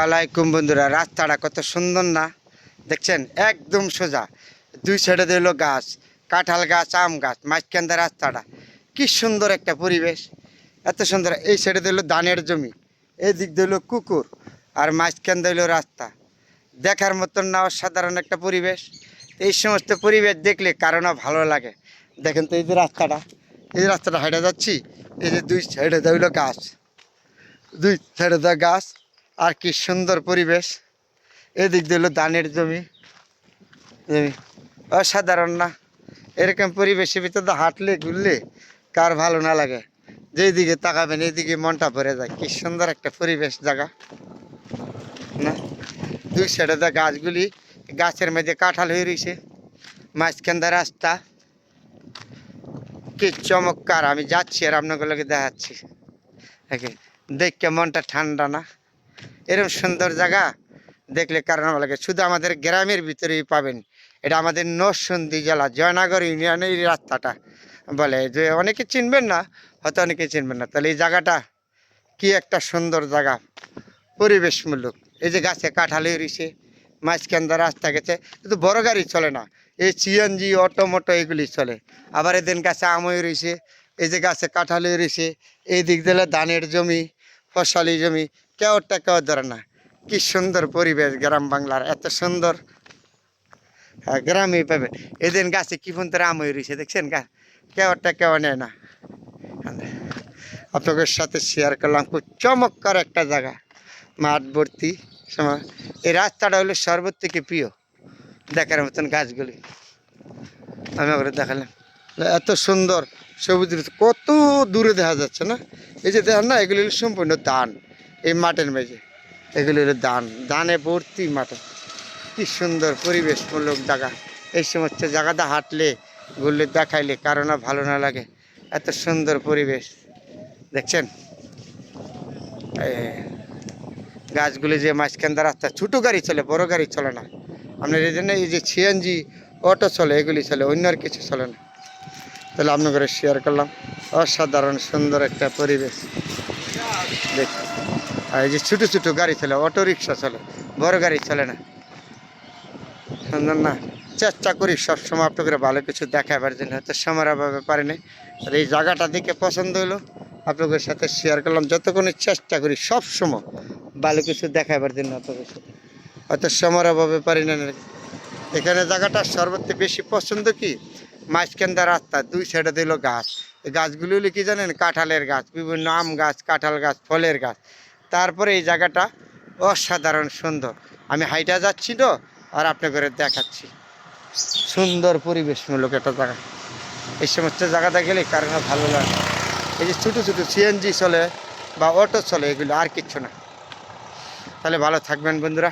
আলাইকুম বন্ধুরা, রাস্তাটা কত সুন্দর না দেখছেন? একদম সোজা, দুই সাইডে দিল গাছ, কাঁঠাল গাছ, আম গাছ, মাঝখান দিয়ে রাস্তাটা। কি সুন্দর একটা পরিবেশ, এত সুন্দর। এই সাইডে দিল ধানের জমি, এই দিক দিল কুকুর, আর মাঝখান দিল রাস্তা। দেখার মতন না, অসাধারণ একটা পরিবেশ। এই সমস্ত পরিবেশ দেখলে কারো না ভালো লাগে। দেখেন তো এই যে রাস্তাটা, এই যে রাস্তাটা হাঁটা যাচ্ছি, এই যে দুই সাইডে দিল গাছ, দুই সাইডে দেওয়া গাছ, আর কি সুন্দর পরিবেশ। এদিক দিল ধানের জমি, জমি অসাধারণ না? এরকম পরিবেশের ভিতরে হাঁটলে ঘুরলে কার ভালো না লাগে? যেই দিকে তাকাবেন এইদিকে মনটা ভরে যায়। কি সুন্দর একটা পরিবেশ জায়গা না? দুই সাইডে দেওয়া গাছগুলি, গাছের মধ্যে কাঁঠাল হয়ে রয়েছে, মাঝখান দিয়ে রাস্তা। কি চমৎকার! আমি যাচ্ছি আর আপনাগুলোকে দেখাচ্ছি। দেখে মনটা ঠান্ডা না? এরকম সুন্দর জায়গা দেখলে কারণ ভালো লাগে। শুধু আমাদের গ্রামের ভিতরেই পাবেন। এটা আমাদের নরসিংদী জেলা জয়নগর ইউনিয়নের এই রাস্তাটা বলে। যে অনেকে চিনবেন না, হয়তো অনেকে চিনবেন না। তাহলে এই জায়গাটা কি একটা সুন্দর জায়গা, পরিবেশমূলক। এই যে গাছে কাঁঠাল রয়েছে, মাঝখান দিয়ে রাস্তা গেছে, কিন্তু বড় গাড়ি চলে না, এই সিএনজি অটো মোটো এগুলি চলে। আবার এদিন গাছে আমই রয়েছে, এই যে গাছে কাঁঠাল রয়েছে, এই দিক দিলে ধানের জমি, ফসলি জমি, কেউটা কেউ ধরে না। কি সুন্দর পরিবেশ গ্রাম বাংলার, এত সুন্দর। হ্যাঁ, গ্রামেই পাবেন। এদিন গাছে কি ফোন আমই রয়েছে, দেখছেন? কেউটা কেউ নেয় না। আপনাদের সাথে শেয়ার করলাম, খুব চমৎকার একটা জায়গা, মাঠ ভর্তি সময়। এই রাস্তাটা হলো সর্বত থেকে প্রিয় দেখার মতন। গাছগুলি আমি ওখানে দেখালাম, এত সুন্দর সবুজ, কত দূরে দেখা যাচ্ছে না? এই যে দেখেন না, এগুলি হলো সম্পূর্ণ ধান। এই মাঠের মেঝে এগুলি হলো ধান, ধানে ভর্তি মাঠে। কি সুন্দর পরিবেশমূলক জায়গা। এই সমস্ত জায়গাটা হাঁটলে ঘুরলে দেখাইলে কারো না ভালো না লাগে। এত সুন্দর পরিবেশ দেখছেন? গাছগুলি যে মাঝখান দিয়ে রাস্তা, ছোটো গাড়ি চলে, বড় গাড়ি চলে না। আপনার এই জন্য এই যে সিএনজি অটো চলে, এগুলি চলে, অন্য আর কিছু চলে না। তাহলে আপনাদের শেয়ার করলাম, অসাধারণ সুন্দর একটা পরিবেশ দেখ। আর এই যে ছোটো ছোটো গাড়ি চলে, অটো রিক্সা চলে, বড় গাড়ি চলে না। সুন্দর না? চেষ্টা করি সবসময় আপনাদের ভালো কিছু দেখাবার জন্য, হয়তো সময়ের অভাবে পারিনি। আর এই জায়গাটা দেখে পছন্দ হলো, আপনাদের সাথে শেয়ার করলাম। যতক্ষণই চেষ্টা করি সবসময় ভালো কিছু দেখাবার জন্য আপনাদের সাথে, হয়তো সময়ের অভাবে পারি না। এখানে জায়গাটা সর্বত্র বেশি পছন্দ কি, মাঝখান দিয়ে রাস্তা, দুই সাইডে দিল গাছ। এই গাছগুলি হলো কি জানেন? কাঁঠালের গাছ, বিভিন্ন আম গাছ, কাঁঠাল গাছ, ফলের গাছ। তারপরে এই জায়গাটা অসাধারণ সুন্দর। আমি হাইটা যাচ্ছি তো, আর আপনাদের দেখাচ্ছি। সুন্দর পরিবেশমূলক একটা জায়গা। এই সমস্ত জায়গাটা গেলে কারণ ভালো লাগে। এই যে ছোটো ছোটো সিএনজি চলে বা অটো চলে, এগুলো আর কিচ্ছু না। তাহলে ভালো থাকবেন বন্ধুরা।